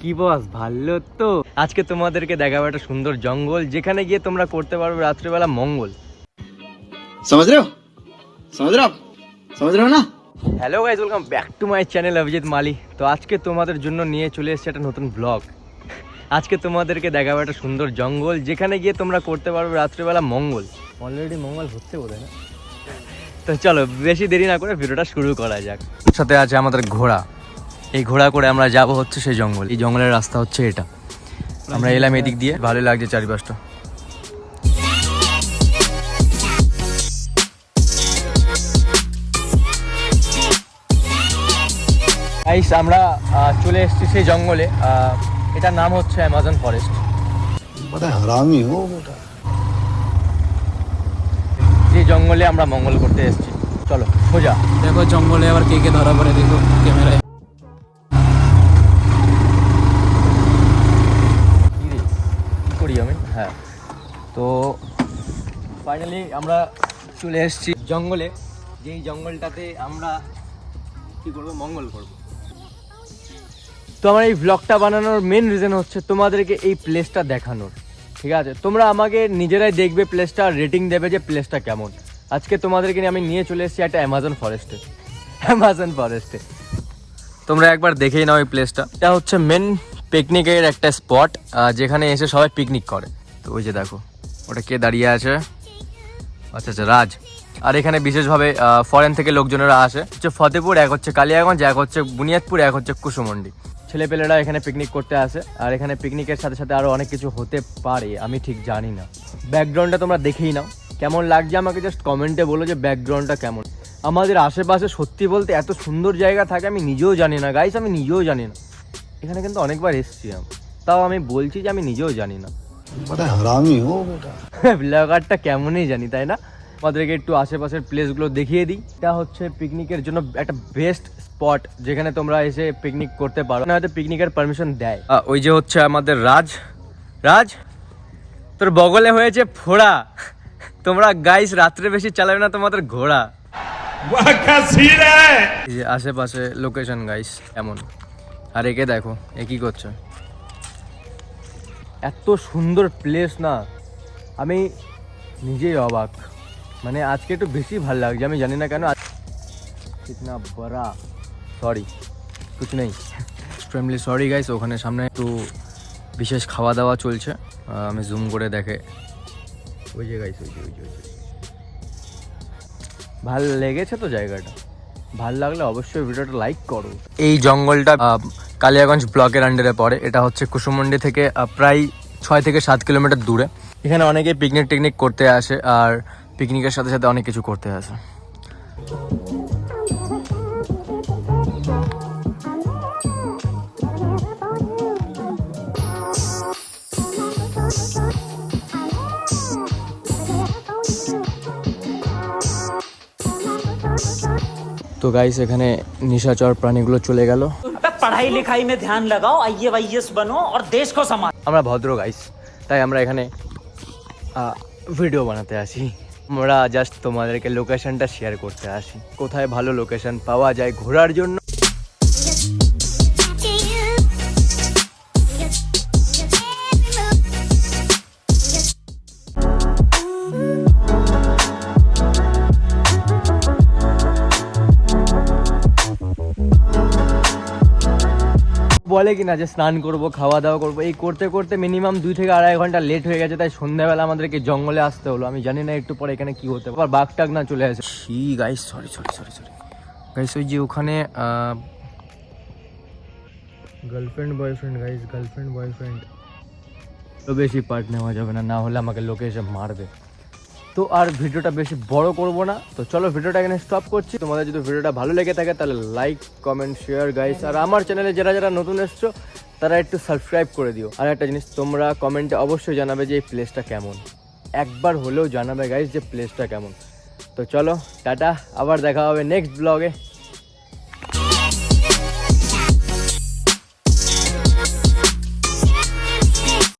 কি বস ভালো তো। আজকে তোমাদেরকে দেখাবো একটা সুন্দর জঙ্গল, যেখানে গিয়ে তোমরা করতে পারবে রাত্রিবেলা মঙ্গল। समझ रहे हो समझ रहे हो आप समझ रहे हो ना। Hello guys, welcome back to my channel Abhijit Mali. তো আজকে তোমাদের জন্য নিয়ে চলে এসেছে একটা নতুন ব্লগ। আজকে তোমাদেরকে দেখাবো একটা সুন্দর জঙ্গল, যেখানে গিয়ে তোমরা করতে পারবে রাত্রিবেলা মঙ্গল। অলরেডি মঙ্গল হচ্ছে বোধহয় না? তো চলো বেশি দেরি না করে ভিডিওটা শুরু করা যাক। সাথে আছে আমাদের ঘোড়া। এই ঘোড়া করে আমরা যাব হচ্ছে সেই জঙ্গল। এই জঙ্গলের রাস্তা হচ্ছে এটা। আমরা এলাম এদিক দিয়ে, ভালোই লাগছে চারিপাশটা। গাইস আমরা চলে এসেছি সেই জঙ্গলে। এটার নাম হচ্ছে অ্যামাজন ফরেস্ট। बड़ा हरामी हो बेटा। যে জঙ্গলে আমরা মঙ্গল করতে এসেছি। চলো সোজা। দেখো জঙ্গলে আবার কে কে ধরা পড়ে, দেখো ক্যামেরায়। কি করি আমি? হ্যাঁ, তো ফাইনালি আমরা চলে এসেছি জঙ্গলে। যেই জঙ্গলটাতে আমরা কি করবো, মঙ্গল করব। তো আমার এই ব্লগটা বানানোর মেন রিজন হচ্ছে তোমাদেরকে এই প্লেসটা দেখানোর। ঠিক আছে, তোমরা আমাকে নিজেরাই দেখবে প্লেসটা, রেটিং দেবে যে প্লেসটা কেমন। আজকে তোমাদেরকে আমি নিয়ে চলে এসেছি একটা অ্যামাজন ফরেস্টে। তোমরা একবার দেখেই নাও এই প্লেসটা। এটা হচ্ছে মেন পিকনিকের একটা স্পট, যেখানে এসে সবাই পিকনিক করে। তো ওই যে দেখো ওটা কে দাঁড়িয়ে আছে, আচ্ছা রাজ। আর এখানে বিশেষভাবে ফরেন থেকে লোকজনেরা আসে। হচ্ছে ফতেপুর, এক হচ্ছে কালিয়াগঞ্জ, এক হচ্ছে বুনিয়াদপুর, এক হচ্ছে কুসুমন্ডি। ছেলেপেলেরা এখানে পিকনিক করতে আসে। আর এখানে পিকনিকের সাথে সাথে আরও অনেক কিছু হতে পারে, আমি ঠিক জানি না। ব্যাকগ্রাউন্ডটা তোমরা দেখেই নাও কেমন লাগছে, আমাকে জাস্ট কমেন্টে বলো যে ব্যাকগ্রাউন্ডটা কেমন। আমাদের আশেপাশে সত্যি বলতে এত সুন্দর জায়গা থাকে আমি নিজেও জানি না গাইস, আমি নিজেও জানি না। এখানে কিন্তু অনেকবার এসেছি আমি, তাও আমি বলছি যে আমি নিজেও জানি না। बड़ा हरामी हो बेटा। ব্লগারটা কেমনই জানি, তাই না? আমাদেরকে একটু আশেপাশের প্লেসগুলো দেখিয়ে দিই। এটা হচ্ছে পিকনিকের জন্য একটা বেস্ট স্পট, যেখানে তোমরা এসে পিকনিক করতে পারো। না হয়তো পিকনিকের পারমিশন দেয়। ওই যে হচ্ছে আমাদের রাজ তোর বগলে হয়েছে ফোড়া। তোমরা গাইস রাত্রে বেশি চালাবে না তোমাদের ঘোড়া। এই যে আশেপাশে লোকেশন গাইস এমন। আর একে দেখো, এ কি করছে। এত সুন্দর প্লেস না, আমি নিজেই অবাক। মানে আজকে একটু বেশি ভালো লাগছে, আমি জানি না কেন। কিতনা বড়া, সরি কুছ নেই, এক্সট্রিমলি সরি গাইস। ওখানে সামনে একটু বিশেষ খাওয়া দাওয়া চলছে, আমি জুম করে দেখে। ওই যে গাইস, ওই যে ভাল লেগেছে তো জায়গাটা? ভাল লাগলে অবশ্যই ভিডিওটা লাইক করো। এই জঙ্গলটা কালিয়াগঞ্জ ব্লকের আন্ডারে পড়ে। এটা হচ্ছে কুসুমন্ডি থেকে প্রায় 6 থেকে 7 কিলোমিটার দূরে। এখানে অনেকে পিকনিক করতে আসে, আর পিকনিকের সাথে সাথে অনেক কিছু করতে আসে। তো গাইস এখানে নিশাচর প্রাণীগুলো চলে গেল। पढ़ाई लिखाई में ध्यान लगाओ, आईएएस बनो और देश को संभालो। আমরা ভদ্র গাইস, তাই আমরা এখানে ভিডিও বানাতে আসি। আমরা জাস্ট তোমাদেরকে লোকেশনটা শেয়ার করতে আসি, কোথায় ভালো লোকেশন পাওয়া যায় ঘোরার জন্য। বলে কি না যে স্নান করব, খাওয়া দাওয়া করবো, এই করতে করতে মিনিমাম 2 থেকে 2.5 ঘন্টা লেট হয়ে গেছে। তাই সন্ধ্যাবেলা আমাদেরকে জঙ্গলে আসতে হলো। আমি জানি না একটু পরে এখানে কি হতে পারে, বাঘ টাক না চলে আসে। গাইস সরি গাইস, ওই যে ওখানে গার্লফ্রেন্ড বয়ফ্রেন্ড তো বেশি পার্ট নেওয়া যাবে না, না হলে আমাকে লোকে এসে মারবে। তো আর ভিডিওটা বেশি বড় করব না, তো চলো ভিডিওটা এখানে স্টপ করছি। তোমাদের যদি ভিডিওটা ভালো লেগে থাকে তাহলে লাইক কমেন্ট শেয়ার গাইস। আর আমার চ্যানেলে যারা নতুন এসছো তারা একটু সাবস্ক্রাইব করে দিও। আর একটা জিনিস, তোমরা কমেন্টে অবশ্যই জানাবে যে এই প্লেসটা কেমন। একবার হলেও জানাবে গাইস যে প্লেসটা কেমন। তো চলো টাটা, আবার দেখা হবে নেক্সট ব্লগে।